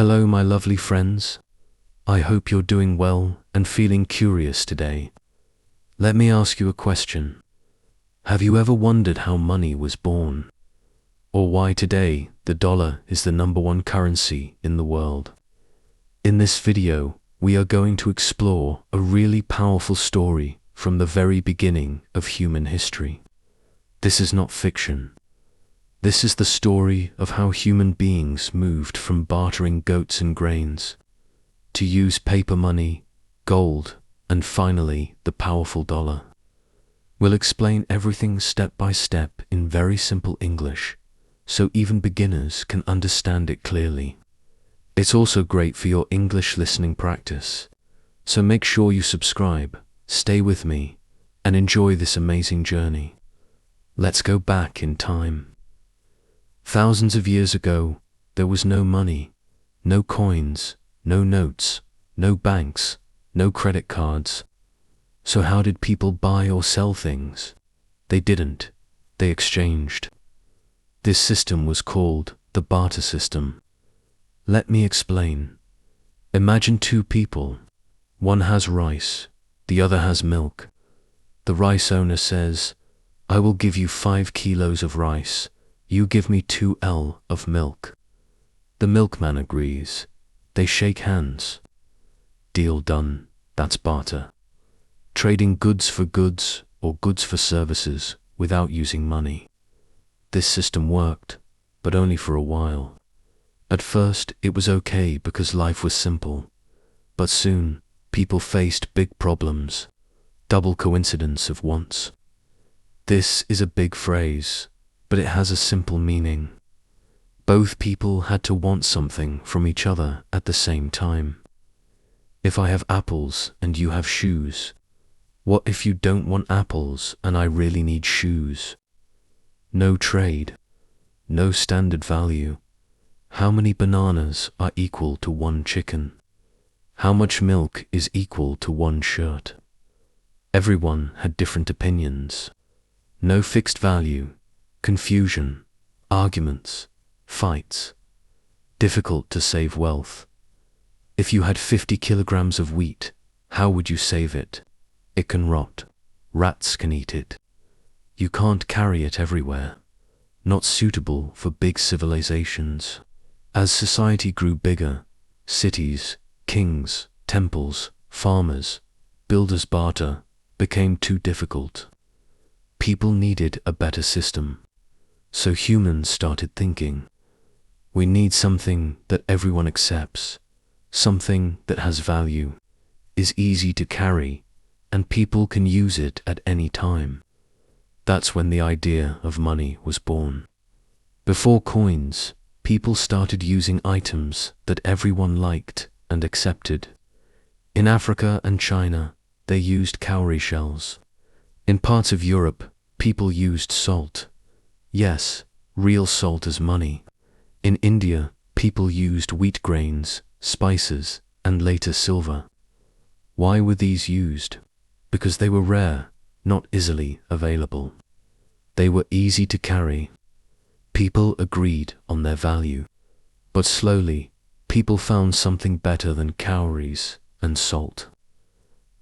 Hello, my lovely friends. I hope you're doing well and feeling curious today. Let me ask you a question. Have you ever wondered how money was born? Or why today the dollar is the #1 currency in the world? In this video, we are going to explore a really powerful story from the very beginning of human history. This is not fiction. This is the story of how human beings moved from bartering goats and grains to use paper money, gold, and finally the powerful dollar. We'll explain everything step by step in very simple English, so even beginners can understand it clearly. It's also great for your English listening practice, so make sure you subscribe, stay with me, and enjoy this amazing journey. Let's go back in time. Thousands of years ago, there was no money, no coins, no notes, no banks, no credit cards. So how did people buy or sell things? They didn't. They exchanged. This system was called the barter system. Let me explain. Imagine two people. One has rice, the other has milk. The rice owner says, "I will give you 5 kilos of rice. You give me 2 L of milk." The milkman agrees. They shake hands. Deal done. That's barter. Trading goods for goods or goods for services without using money. This system worked, but only for a while. At first, it was okay because life was simple. But soon, people faced big problems. Double coincidence of wants. This is a big phrase, but it has a simple meaning. Both people had to want something from each other at the same time. If I have apples and you have shoes, what if you don't want apples and I really need shoes? No trade, no standard value. How many bananas are equal to 1 chicken? How much milk is equal to 1 shirt? Everyone had different opinions. No fixed value. Confusion, arguments, fights. Difficult to save wealth. If you had 50 kilograms of wheat, how would you save it? It can rot. Rats can eat it. You can't carry it everywhere. Not suitable for big civilizations. As society grew bigger, cities, kings, temples, farmers, builders barter became too difficult. People needed a better system. So humans started thinking, we need something that everyone accepts, something that has value, is easy to carry, and people can use it at any time. That's when the idea of money was born. Before coins, people started using items that everyone liked and accepted. In Africa and China, they used cowrie shells. In parts of Europe, people used salt. Yes, real salt as money. In India, people used wheat grains, spices, and later silver. Why were these used? Because they were rare, not easily available. They were easy to carry. People agreed on their value. But slowly, people found something better than cowries and salt.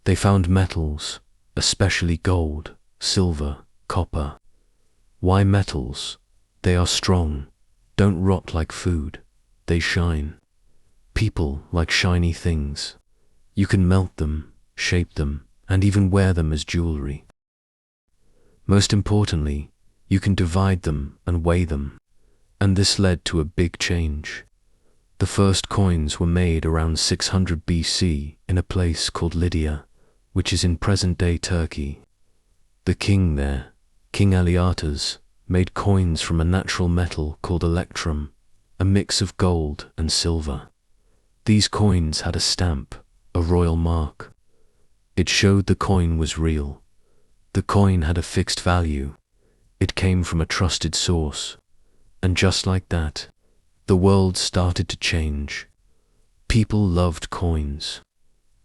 They found metals, especially gold, silver, copper. Why metals? They are strong, don't rot like food, they shine. People like shiny things. You can melt them, shape them, and even wear them as jewelry. Most importantly, you can divide them and weigh them. And this led to a big change. The first coins were made around 600 BC in a place called Lydia, which is in present-day Turkey. The king there, King Eliatas, made coins from a natural metal called electrum, a mix of gold and silver. These coins had a stamp, a royal mark. It showed the coin was real. The coin had a fixed value. It came from a trusted source. And just like that, the world started to change. People loved coins.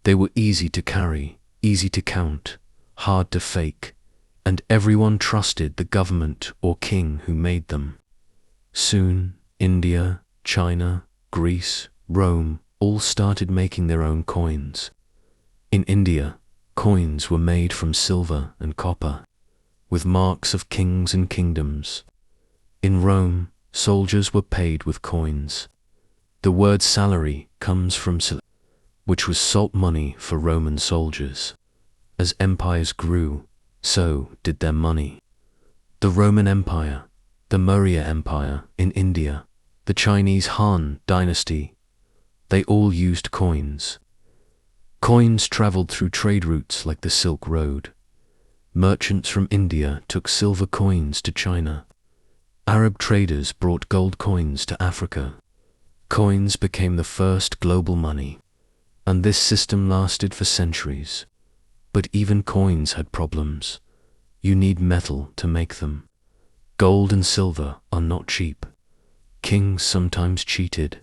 They were easy to carry, easy to count, hard to fake, and everyone trusted the government or king who made them. Soon, India, China, Greece, Rome, all started making their own coins. In India, coins were made from silver and copper, with marks of kings and kingdoms. In Rome, soldiers were paid with coins. The word salary comes from sil, which was salt money for Roman soldiers. As empires grew, so did their money. The Roman Empire, the Maurya Empire in India, the Chinese Han dynasty, they all used coins. Coins traveled through trade routes like the Silk Road. Merchants from India took silver coins to China. Arab traders brought gold coins to Africa. Coins became the first global money, and this system lasted for centuries. But even coins had problems. You need metal to make them. Gold and silver are not cheap. Kings sometimes cheated,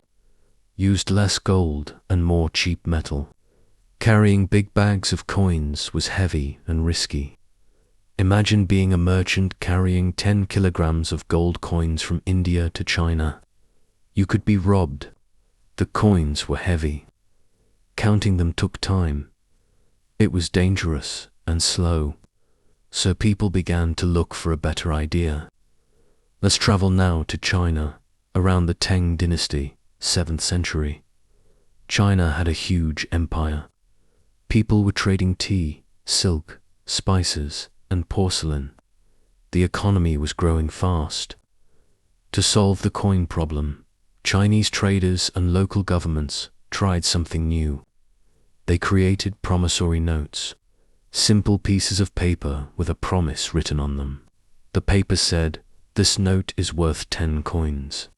used less gold and more cheap metal. Carrying big bags of coins was heavy and risky. Imagine being a merchant carrying 10 kilograms of gold coins from India to China. You could be robbed. The coins were heavy. Counting them took time. It was dangerous and slow, so people began to look for a better idea. Let's travel now to China, around the Tang dynasty, 7th century. China had a huge empire. People were trading tea, silk, spices, and porcelain. The economy was growing fast. To solve the coin problem, Chinese traders and local governments tried something new. They created promissory notes, simple pieces of paper with a promise written on them. The paper said, "This note is worth 10 coins.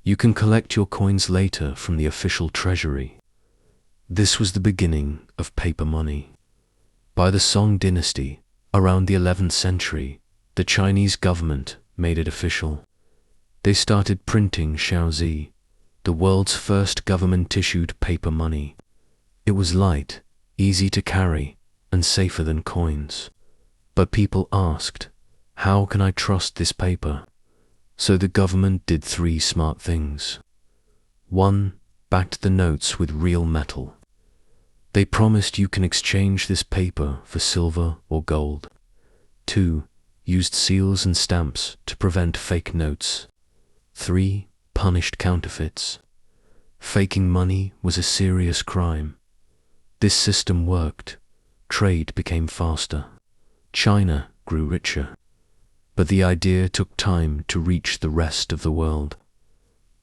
You can collect your coins later from the official treasury." This was the beginning of paper money. By the Song dynasty, around the 11th century, the Chinese government made it official. They started printing xiaozi, the world's first government-issued paper money. It was light, easy to carry, and safer than coins. But people asked, how can I trust this paper? So the government did 3 smart things. 1. Backed the notes with real metal. They promised you can exchange this paper for silver or gold. 2. Used seals and stamps to prevent fake notes. 3. Punished counterfeits. Faking money was a serious crime. This system worked. Trade became faster. China grew richer. But the idea took time to reach the rest of the world.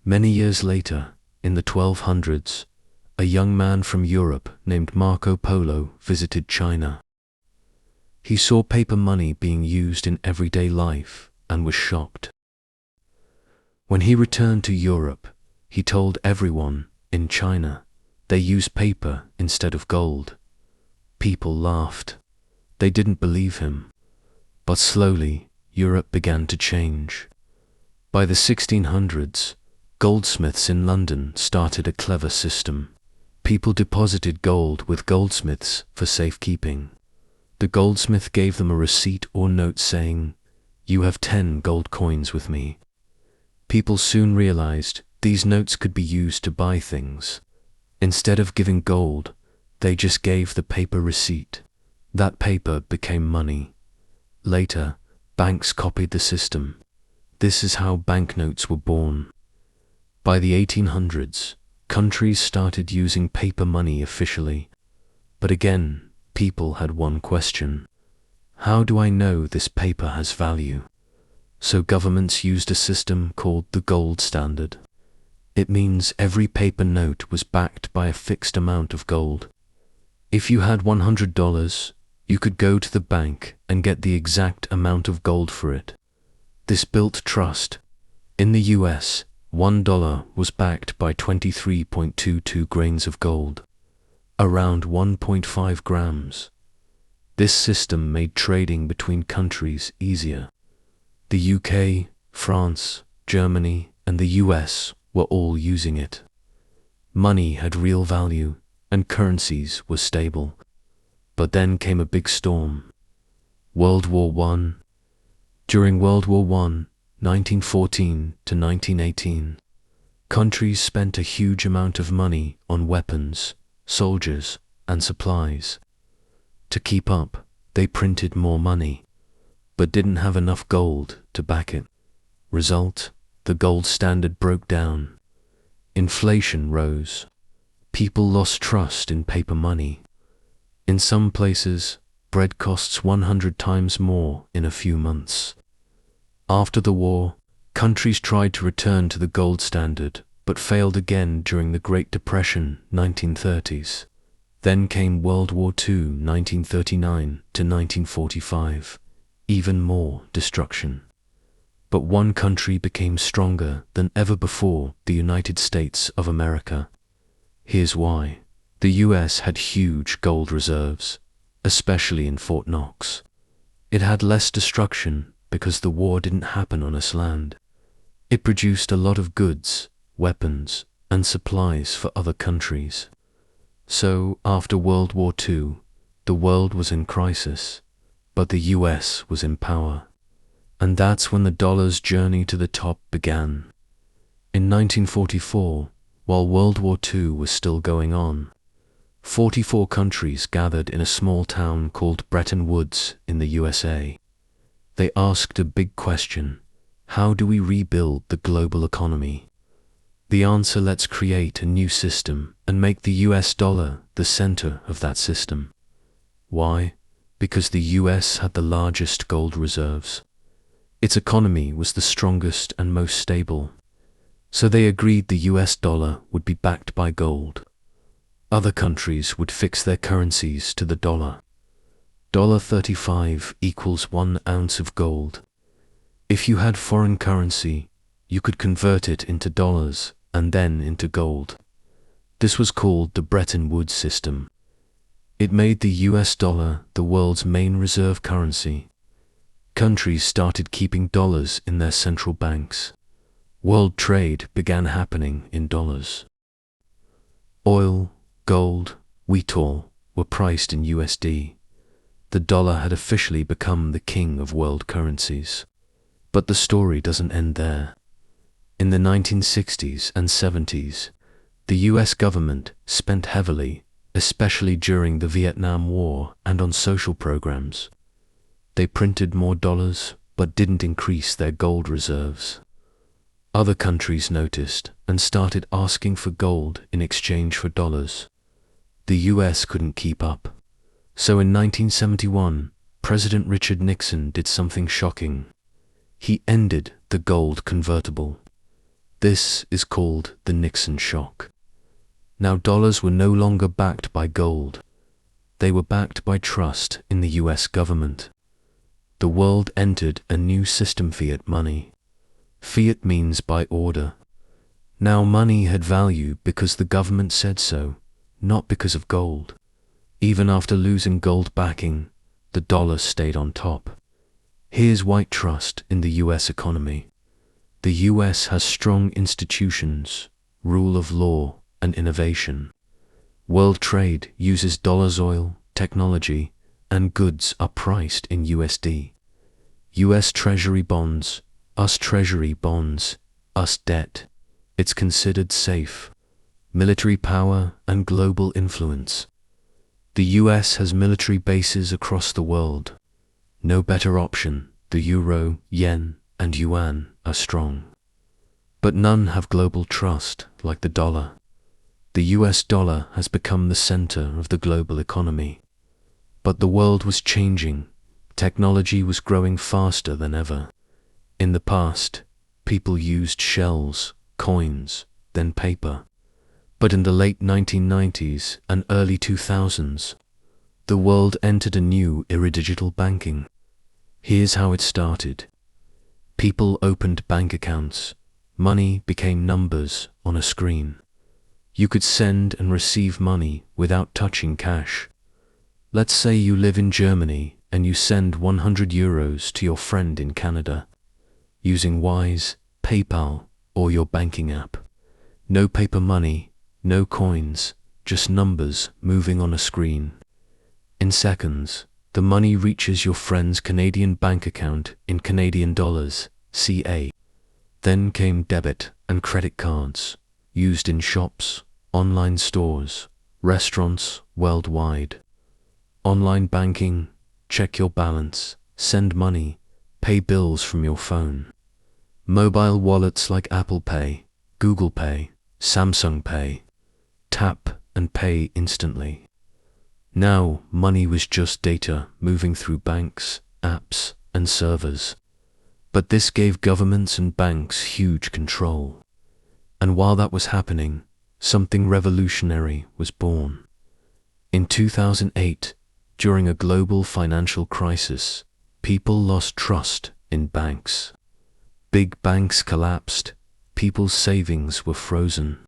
Many years later, in the 1200s, a young man from Europe named Marco Polo visited China. He saw paper money being used in everyday life and was shocked. When he returned to Europe, he told everyone in China they use paper instead of gold. People laughed. They didn't believe him. But slowly, Europe began to change. By the 1600s, goldsmiths in London started a clever system. People deposited gold with goldsmiths for safekeeping. The goldsmith gave them a receipt or note saying, "You have 10 gold coins with me." People soon realized these notes could be used to buy things. Instead of giving gold, they just gave the paper receipt. That paper became money. Later, banks copied the system. This is how banknotes were born. By the 1800s, countries started using paper money officially. But again, people had one question. How do I know this paper has value? So governments used a system called the gold standard. It means every paper note was backed by a fixed amount of gold. If you had $100, you could go to the bank and get the exact amount of gold for it. This built trust. In the US, $1 was backed by 23.22 grains of gold, around 1.5 grams. This system made trading between countries easier. The UK, France, Germany, and the US were all using it. Money had real value, and currencies were stable. But then came a big storm. World War I. During World War I, 1914 to 1918, Countries spent a huge amount of money on weapons, soldiers, and supplies. To keep up, they printed more money, but didn't have enough gold to back it. Result, the gold standard broke down. Inflation rose. People lost trust in paper money. In some places, bread costs 100 times more in a few months. After the war, countries tried to return to the gold standard, but failed again during the Great Depression, 1930s. Then came World War II, 1939 to 1945. Even more destruction. But one country became stronger than ever before, the United States of America. Here's why. The US had huge gold reserves, especially in Fort Knox. It had less destruction because the war didn't happen on its land. It produced a lot of goods, weapons, and supplies for other countries. So, after World War II, the world was in crisis, but the US was in power. And that's when the dollar's journey to the top began. In 1944, while World War II was still going on, 44 countries gathered in a small town called Bretton Woods in the USA. They asked a big question: how do we rebuild the global economy? The answer: let's create a new system and make the US dollar the center of that system. Why? Because the US had the largest gold reserves. Its economy was the strongest and most stable. So they agreed the US dollar would be backed by gold. Other countries would fix their currencies to the dollar. $35 equals 1 ounce of gold. If you had foreign currency, you could convert it into dollars and then into gold. This was called the Bretton Woods system. It made the US dollar the world's main reserve currency. Countries started keeping dollars in their central banks. World trade began happening in dollars. Oil, gold, wheat all were priced in USD. The dollar had officially become the king of world currencies. But the story doesn't end there. In the 1960s and 70s, the US government spent heavily, especially during the Vietnam War and on social programs. They printed more dollars, but didn't increase their gold reserves. Other countries noticed and started asking for gold in exchange for dollars. The US couldn't keep up. So in 1971, President Richard Nixon did something shocking. He ended the gold convertible. This is called the Nixon shock. Now dollars were no longer backed by gold. They were backed by trust in the US government. The world entered a new system: fiat money. Fiat means by order. Now money had value because the government said so, not because of gold. Even after losing gold backing, the dollar stayed on top. Here's why: trust in the US economy. The US has strong institutions, rule of law, and innovation. World trade uses dollars. Oil, technology, and goods are priced in USD. US Treasury bonds, US Treasury bonds, US debt. It's considered safe. Military power and global influence. The US has military bases across the world. No better option. The euro, yen, and yuan are strong. But none have global trust like the dollar. The US dollar has become the center of the global economy. But the world was changing. Technology was growing faster than ever. In the past, people used shells, coins, then paper. But in the late 1990s and early 2000s, the world entered a new era: digital banking. Here's how it started. People opened bank accounts. Money became numbers on a screen. You could send and receive money without touching cash. Let's say you live in Germany and you send 100 euros to your friend in Canada, using Wise, PayPal, or your banking app. No paper money, no coins, just numbers moving on a screen. In seconds, the money reaches your friend's Canadian bank account in Canadian dollars, CA. Then came debit and credit cards, used in shops, online stores, restaurants worldwide. Online banking, check your balance, send money, pay bills from your phone. Mobile wallets like Apple Pay, Google Pay, Samsung Pay. Tap and pay instantly. Now, money was just data moving through banks, apps, and servers. But this gave governments and banks huge control. And while that was happening, something revolutionary was born. In 2008, during a global financial crisis, people lost trust in banks. Big banks collapsed, people's savings were frozen.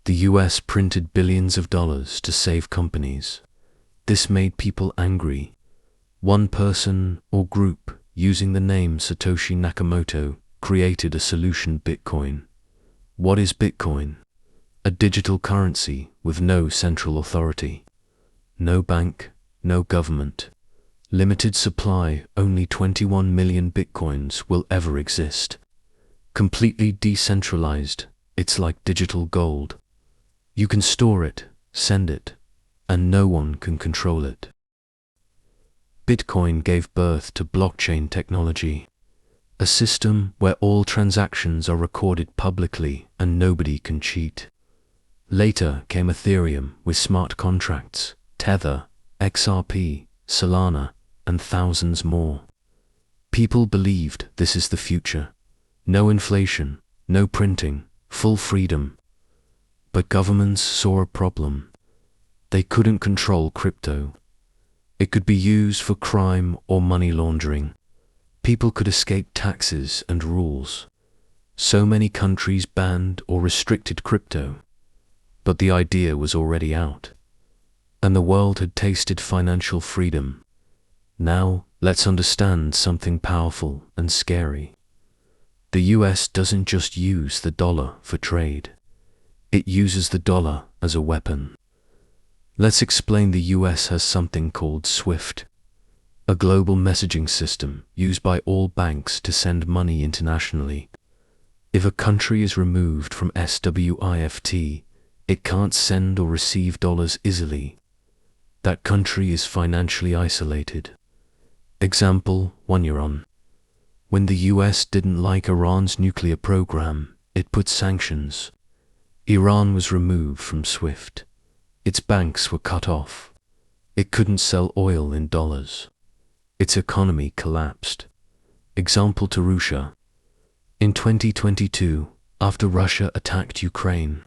The US printed billions of dollars to save companies. This made people angry. One person or group using the name Satoshi Nakamoto created a solution: Bitcoin. What is Bitcoin? A digital currency with no central authority. No bank, no government. Limited supply, only 21 million Bitcoins will ever exist. Completely decentralized, it's like digital gold. You can store it, send it, and no one can control it. Bitcoin gave birth to blockchain technology, a system where all transactions are recorded publicly and nobody can cheat. Later came Ethereum with smart contracts, Tether, XRP, Solana, and thousands more. People believed this is the future. No inflation, no printing, full freedom. But governments saw a problem. They couldn't control crypto. It could be used for crime or money laundering. People could escape taxes and rules. So many countries banned or restricted crypto. But the idea was already out. And the world had tasted financial freedom. Now, let's understand something powerful and scary. The US doesn't just use the dollar for trade. It uses the dollar as a weapon. Let's explain. The US has something called SWIFT, a global messaging system used by all banks to send money internationally. If a country is removed from SWIFT, it can't send or receive dollars easily. That country is financially isolated. Example 1: Iran. When the US didn't like Iran's nuclear program, it put sanctions. Iran was removed from SWIFT. Its banks were cut off. It couldn't sell oil in dollars. Its economy collapsed. Example to Russia. In 2022, after Russia attacked Ukraine,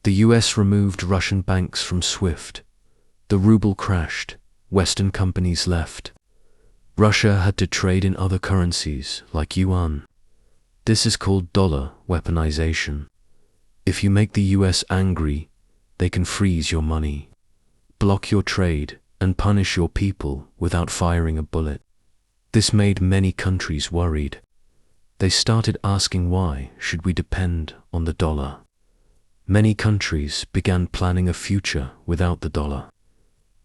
the US removed Russian banks from SWIFT. The ruble crashed. Western companies left. Russia had to trade in other currencies like yuan. This is called dollar weaponization. If you make the US angry, they can freeze your money, block your trade, and punish your people without firing a bullet. This made many countries worried. They started asking, why should we depend on the dollar? Many countries began planning a future without the dollar.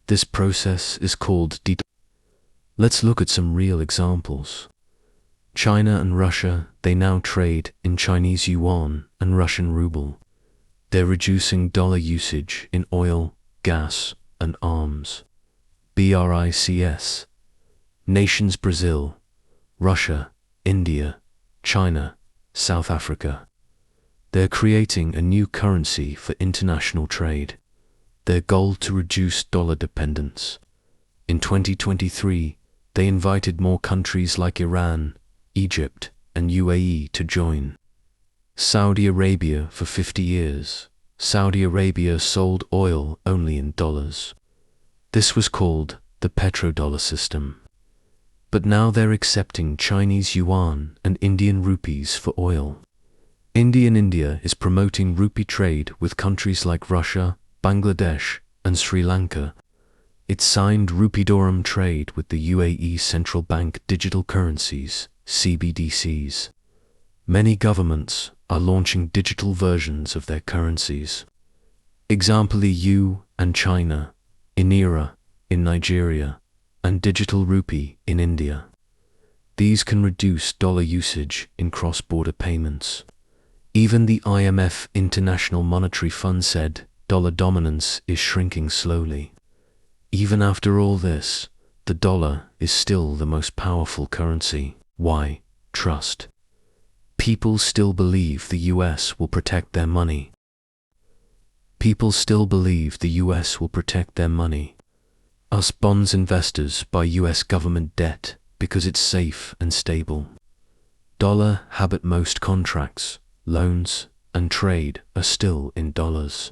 This process is called Let's look at some real examples. China and Russia, they now trade in Chinese yuan and Russian ruble. They're reducing dollar usage in oil, gas, and arms. BRICS. Nations: Brazil, Russia, India, China, South Africa. They're creating a new currency for international trade. Their goal to reduce dollar dependence. In 2023, they invited more countries like Iran, Egypt, and UAE to join. Saudi Arabia. For 50 years, Saudi Arabia sold oil only in dollars. This was called the petrodollar system. But now they're accepting Chinese yuan and Indian rupees for oil. India is promoting rupee trade with countries like Russia, Bangladesh, and Sri Lanka. It signed Rupidorum trade with the UAE Central Bank digital currencies, CBDCs. Many governments are launching digital versions of their currencies. Example: EU and China, Naira in Nigeria, and digital rupee in India. These can reduce dollar usage in cross-border payments. Even the IMF International Monetary Fund said dollar dominance is shrinking slowly. Even after all this, the dollar is still the most powerful currency. Why? Trust. People still believe the US will protect their money. People still believe the US will protect their money. Us bonds investors buy US government debt because it's safe and stable. Dollar habit most contracts, loans, and trade are still in dollars.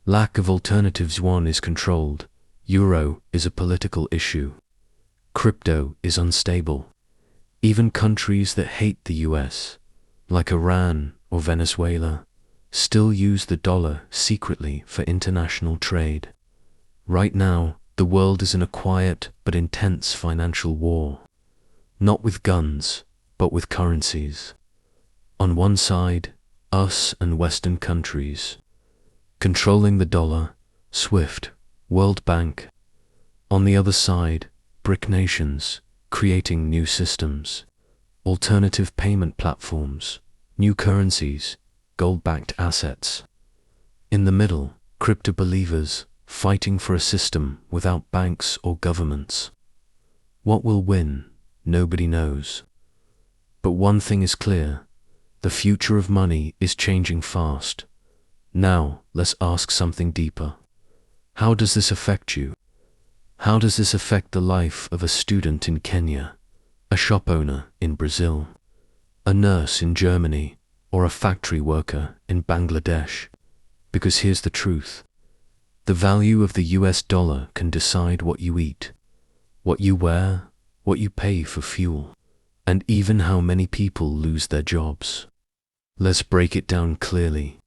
Lack of alternatives. Yuan is controlled. Euro is a political issue. Crypto is unstable. Even countries that hate the US, like Iran or Venezuela, still use the dollar secretly for international trade. Right now, the world is in a quiet but intense financial war. Not with guns, but with currencies. On one side, us and Western countries, controlling the dollar, SWIFT, World Bank. On the other side, BRIC nations, creating new systems, alternative payment platforms, new currencies, gold-backed assets. In the middle, crypto believers fighting for a system without banks or governments. What will win? Nobody knows. But one thing is clear, the future of money is changing fast. Now, let's ask something deeper. How does this affect you? How does this affect the life of a student in Kenya, a shop owner in Brazil, a nurse in Germany, or a factory worker in Bangladesh? Because here's the truth. The value of the US dollar can decide what you eat, what you wear, what you pay for fuel, and even how many people lose their jobs. Let's break it down clearly.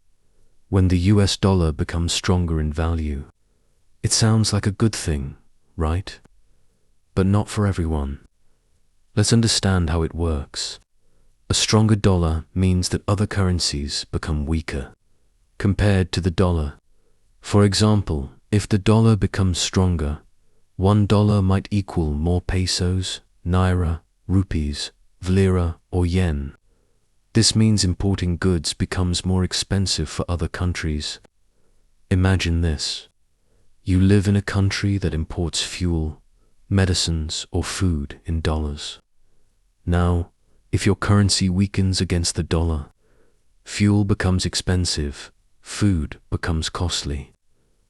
When the US dollar becomes stronger in value, it sounds like a good thing, right? But not for everyone. Let's understand how it works. A stronger dollar means that other currencies become weaker compared to the dollar. For example, if the dollar becomes stronger, $1 might equal more pesos, naira, rupees, lira, or yen. This means importing goods becomes more expensive for other countries. Imagine this. You live in a country that imports fuel, medicines, or food in dollars. Now, if your currency weakens against the dollar, fuel becomes expensive, food becomes costly.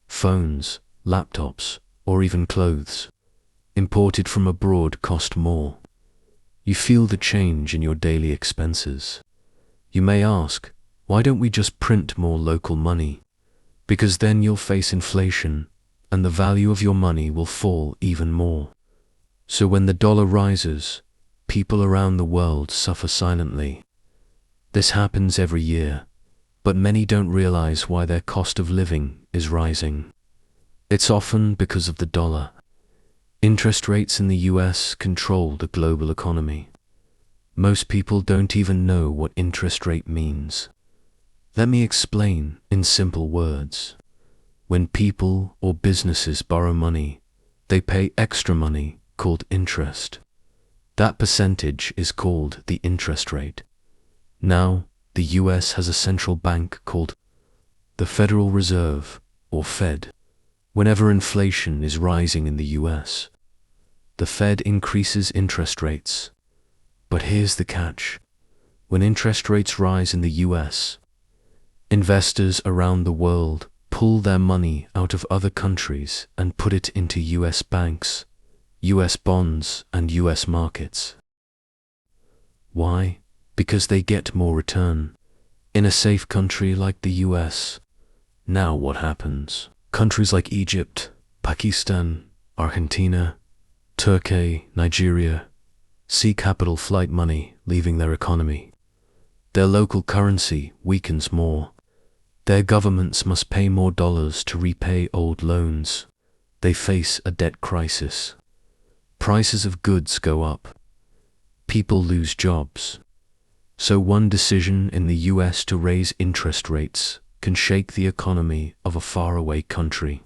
Phones, laptops, or even clothes imported from abroad cost more. You feel the change in your daily expenses. You may ask, why don't we just print more local money? Because then you'll face inflation, and the value of your money will fall even more. So when the dollar rises, people around the world suffer silently. This happens every year, but many don't realize why their cost of living is rising. It's often because of the dollar. Interest rates in the US control the global economy. Most people don't even know what interest rate means. Let me explain in simple words. When people or businesses borrow money, they pay extra money called interest. That percentage is called the interest rate. Now, the US has a central bank called the Federal Reserve, or Fed. Whenever inflation is rising in the US, the Fed increases interest rates. But here's the catch. When interest rates rise in the US, investors around the world pull their money out of other countries and put it into US banks, US bonds, and US markets. Why? Because they get more return. In a safe country like the US, now what happens? Countries like Egypt, Pakistan, Argentina, Turkey, Nigeria, see capital flight money leaving their economy. Their local currency weakens more. Their governments must pay more dollars to repay old loans. They face a debt crisis. Prices of goods go up. People lose jobs. So one decision in the US to raise interest rates can shake the economy of a faraway country.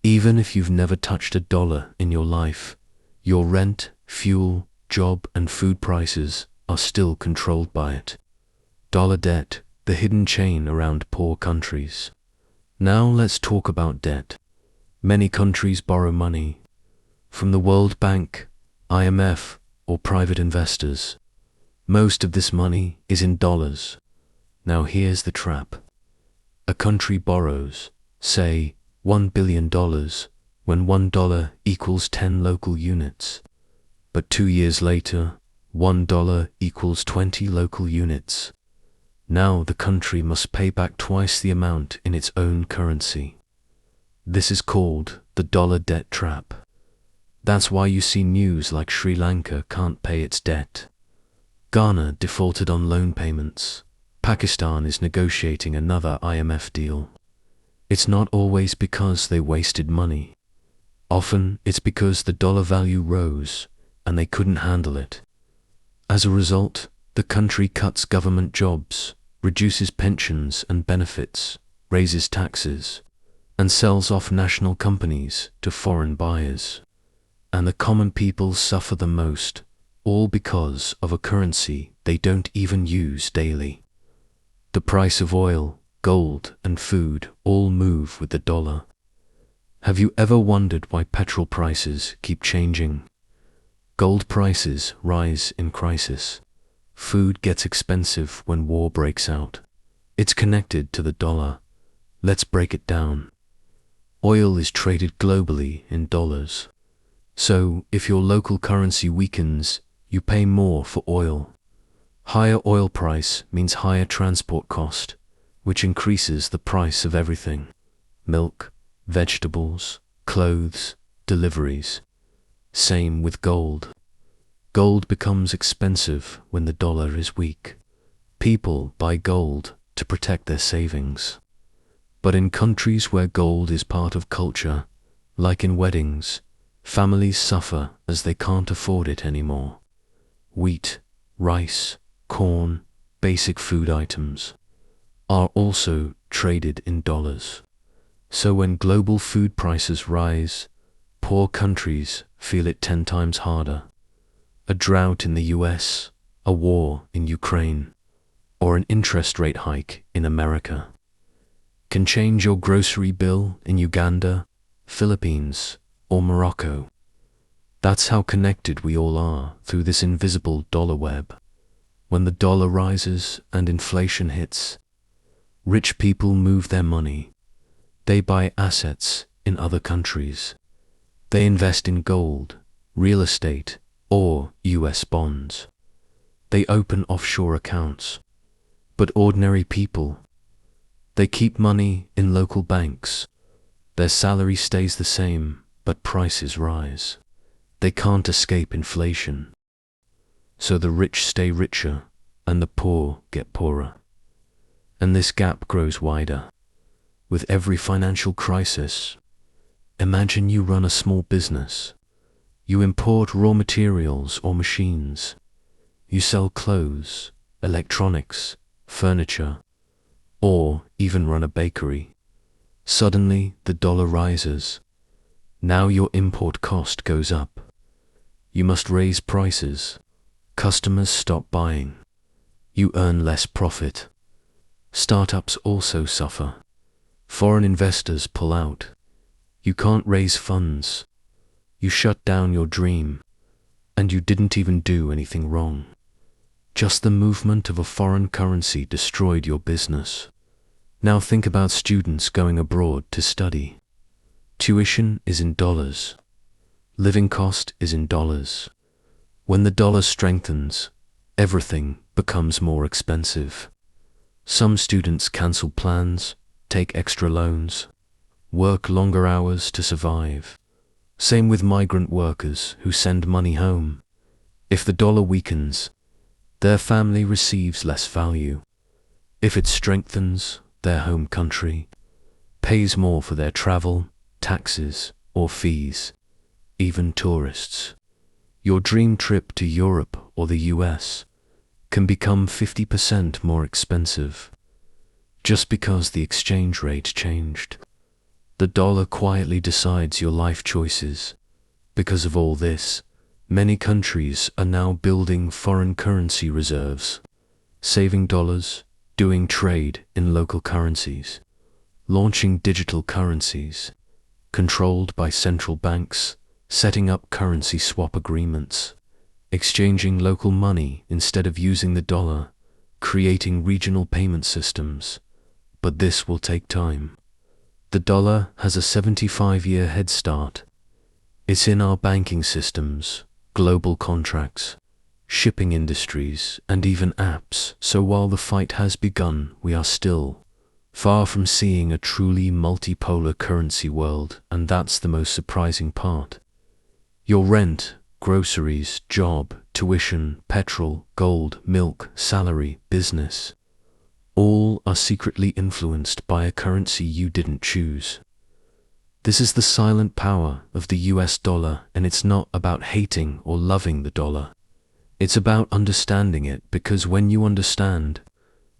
Even if you've never touched a dollar in your life, your rent, fuel, job, and food prices are still controlled by it. Dollar debt, the hidden chain around poor countries. Now let's talk about debt. Many countries borrow money from the World Bank, IMF, or private investors. Most of this money is in dollars. Now here's the trap. A country borrows, say, $1 billion when $1 equals 10 local units. But 2 years later, $1 equals 20 local units. Now the country must pay back twice the amount in its own currency. This is called the dollar debt trap. That's why you see news like Sri Lanka can't pay its debt. Ghana defaulted on loan payments. Pakistan is negotiating another IMF deal. It's not always because they wasted money. Often it's because the dollar value rose and they couldn't handle it. As a result, the country cuts government jobs, reduces pensions and benefits, raises taxes, and sells off national companies to foreign buyers. And the common people suffer the most, all because of a currency they don't even use daily. The price of oil, gold, and food all move with the dollar. Have you ever wondered why petrol prices keep changing? Gold prices rise in crisis. Food gets expensive when war breaks out. It's connected to the dollar. Let's break it down. Oil is traded globally in dollars. So, if your local currency weakens, you pay more for oil. Higher oil price means higher transport cost, which increases the price of everything. Milk, vegetables, clothes, deliveries. Same with gold. Gold becomes expensive when the dollar is weak. People buy gold to protect their savings. But in countries where gold is part of culture, like in weddings, families suffer as they can't afford it anymore. Wheat, rice, corn, basic food items are also traded in dollars. So when global food prices rise, poor countries feel it 10 times harder. A drought in the US, a war in Ukraine, or an interest rate hike in America can change your grocery bill in Uganda, Philippines, or Morocco. That's how connected we all are through this invisible dollar web. When the dollar rises and inflation hits, rich people move their money. They buy assets in other countries. They invest in gold, real estate, or US bonds. They open offshore accounts. But ordinary people, they keep money in local banks. Their salary stays the same, but prices rise. They can't escape inflation. So the rich stay richer, and the poor get poorer. And this gap grows wider. With every financial crisis, imagine you run a small business. You import raw materials or machines. You sell clothes, electronics, furniture, or even run a bakery. Suddenly, the dollar rises. Now your import cost goes up. You must raise prices. Customers stop buying. You earn less profit. Startups also suffer. Foreign investors pull out. You can't raise funds. You shut down your dream. And you didn't even do anything wrong. Just the movement of a foreign currency destroyed your business. Now think about students going abroad to study. Tuition is in dollars. Living cost is in dollars. When the dollar strengthens, everything becomes more expensive. Some students cancel plans, take extra loans, work longer hours to survive. Same with migrant workers who send money home. If the dollar weakens, their family receives less value. If it strengthens, their home country pays more for their travel, taxes, or fees, even tourists. Your dream trip to Europe or the US can become 50% more expensive just because the exchange rate changed. The dollar quietly decides your life choices. Because of all this, Many countries are now building foreign currency reserves, saving dollars, doing trade in local currencies, launching digital currencies, controlled by central banks, setting up currency swap agreements, exchanging local money instead of using the dollar, creating regional payment systems. But this will take time. The dollar has a 75-year head start. It's in our banking systems, global contracts, shipping industries, and even apps. So while the fight has begun, we are still far from seeing a truly multipolar currency world, and that's the most surprising part. Your rent, groceries, job, tuition, petrol, gold, milk, salary, business, all are secretly influenced by a currency you didn't choose. This is the silent power of the US dollar, and it's not about hating or loving the dollar. It's about understanding it, because when you understand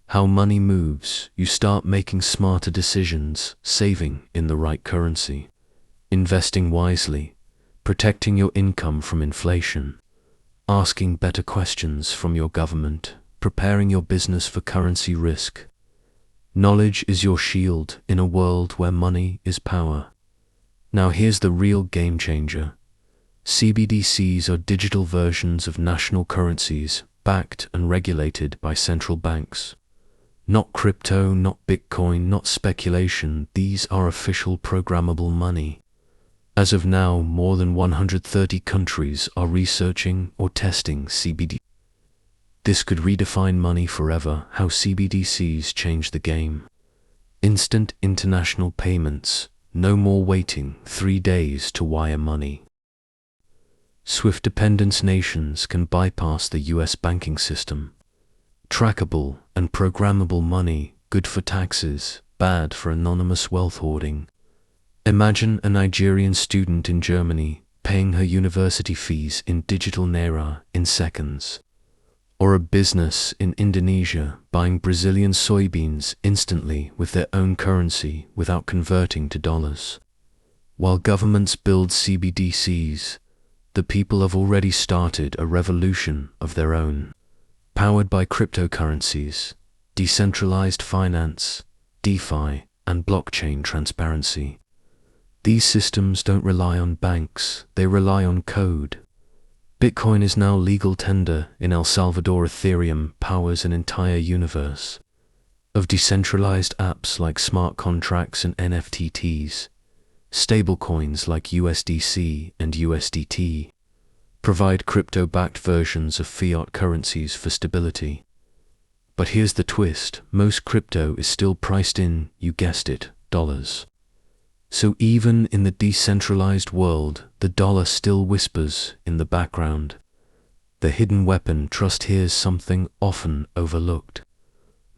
how money moves, you start making smarter decisions, saving in the right currency, investing wisely, protecting your income from inflation, asking better questions from your government, preparing your business for currency risk. Knowledge is your shield in a world where money is power. Now here's the real game changer. CBDCs are digital versions of national currencies, backed and regulated by central banks. Not crypto, not Bitcoin, not speculation. These are official programmable money. As of now, more than 130 countries are researching or testing CBDCs. This could redefine money forever. How CBDCs change the game. Instant international payments. No more waiting 3 days to wire money. SWIFT dependent nations can bypass the US banking system. Trackable and programmable money, good for taxes, bad for anonymous wealth hoarding. Imagine a Nigerian student in Germany paying her university fees in digital naira in seconds. Or a business in Indonesia buying Brazilian soybeans instantly with their own currency without converting to dollars. While governments build CBDCs, the people have already started a revolution of their own. Powered by cryptocurrencies, decentralized finance, DeFi, and blockchain transparency. These systems don't rely on banks, they rely on code. Bitcoin is now legal tender in El Salvador. Ethereum powers an entire universe of decentralized apps like smart contracts and NFTs. Stablecoins like USDC and USDT provide crypto-backed versions of fiat currencies for stability. But here's the twist: most crypto is still priced in, you guessed it, dollars. So even in the decentralized world, the dollar still whispers in the background. The hidden weapon. Trust. Here's something often overlooked.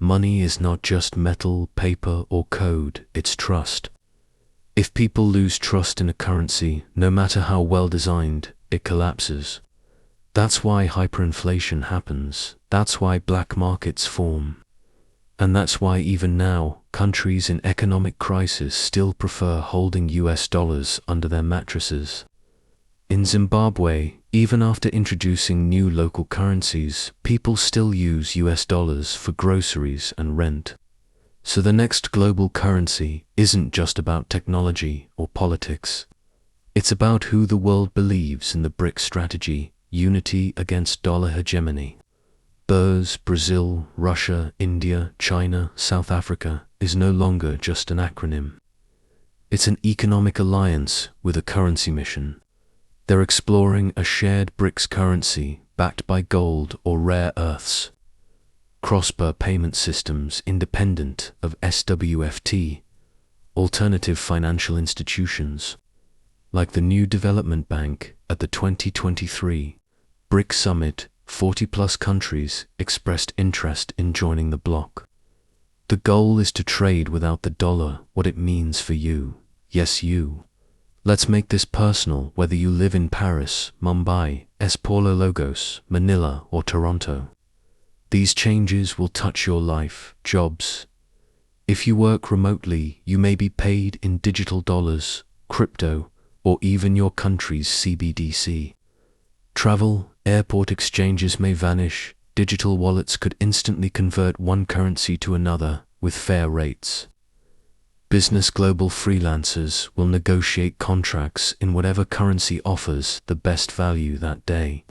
Money is not just metal, paper, or code, it's trust. If people lose trust in a currency, no matter how well designed, it collapses. That's why hyperinflation happens. That's why black markets form. And that's why even now, countries in economic crisis still prefer holding US dollars under their mattresses. In Zimbabwe, even after introducing new local currencies, people still use US dollars for groceries and rent. So the next global currency isn't just about technology or politics. It's about who the world believes in. The BRIC strategy, unity against dollar hegemony. BRICS, Brazil, Russia, India, China, South Africa, is no longer just an acronym. It's an economic alliance with a currency mission. They're exploring a shared BRICS currency backed by gold or rare earths. Cross-border payment systems independent of SWFT, alternative financial institutions, like the New Development Bank. At the 2023 BRICS Summit, 40+ countries expressed interest in joining the bloc. The goal is to trade without the dollar, what it means for you. Yes, you. Let's make this personal, whether you live in Paris, Mumbai, São Paulo, Lagos, Manila, or Toronto. These changes will touch your life, jobs. If you work remotely, you may be paid in digital dollars, crypto, or even your country's CBDC. Travel, airport exchanges may vanish, digital wallets could instantly convert one currency to another with fair rates. Business global freelancers will negotiate contracts in whatever currency offers the best value that day.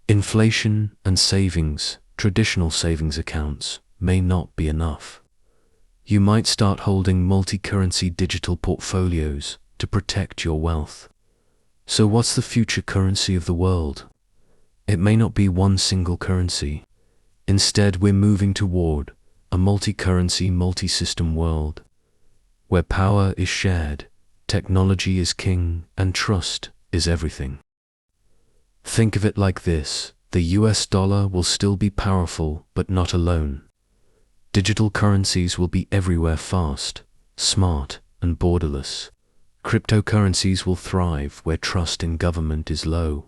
Inflation and savings, traditional savings accounts, may not be enough. You might start holding multi-currency digital portfolios to protect your wealth. So what's the future currency of the world? It may not be one single currency. Instead, we're moving toward a multi-currency, multi-system world, where power is shared, technology is king, and trust is everything. Think of it like this: the US dollar will still be powerful, but not alone. Digital currencies will be everywhere, fast, smart, and borderless. Cryptocurrencies will thrive where trust in government is low.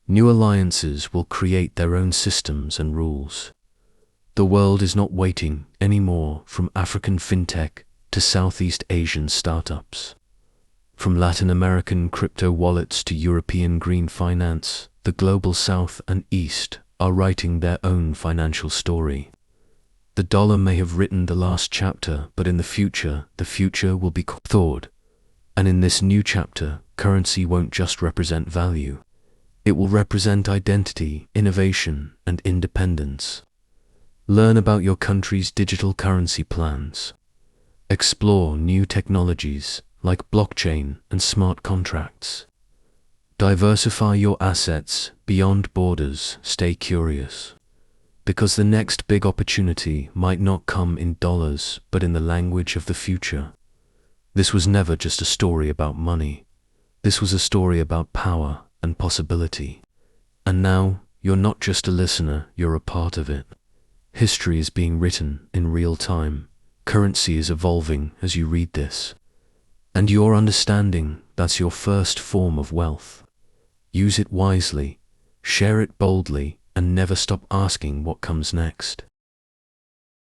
New alliances will create their own systems and rules. The world is not waiting anymore, from African fintech to Southeast Asian startups. From Latin American crypto wallets to European green finance, the global South and East are writing their own financial story. The dollar may have written the last chapter, but in the future will be thawed. And in this new chapter, currency won't just represent value. It will represent identity, innovation, and independence. Learn about your country's digital currency plans. Explore new technologies like blockchain and smart contracts. Diversify your assets beyond borders. Stay curious, because the next big opportunity might not come in dollars, but in the language of the future. This was never just a story about money. This was a story about power and possibility. And now, you're not just a listener, you're a part of it. History is being written in real time. Currency is evolving as you read this. And your understanding, that's your first form of wealth. Use it wisely, share it boldly, and never stop asking what comes next.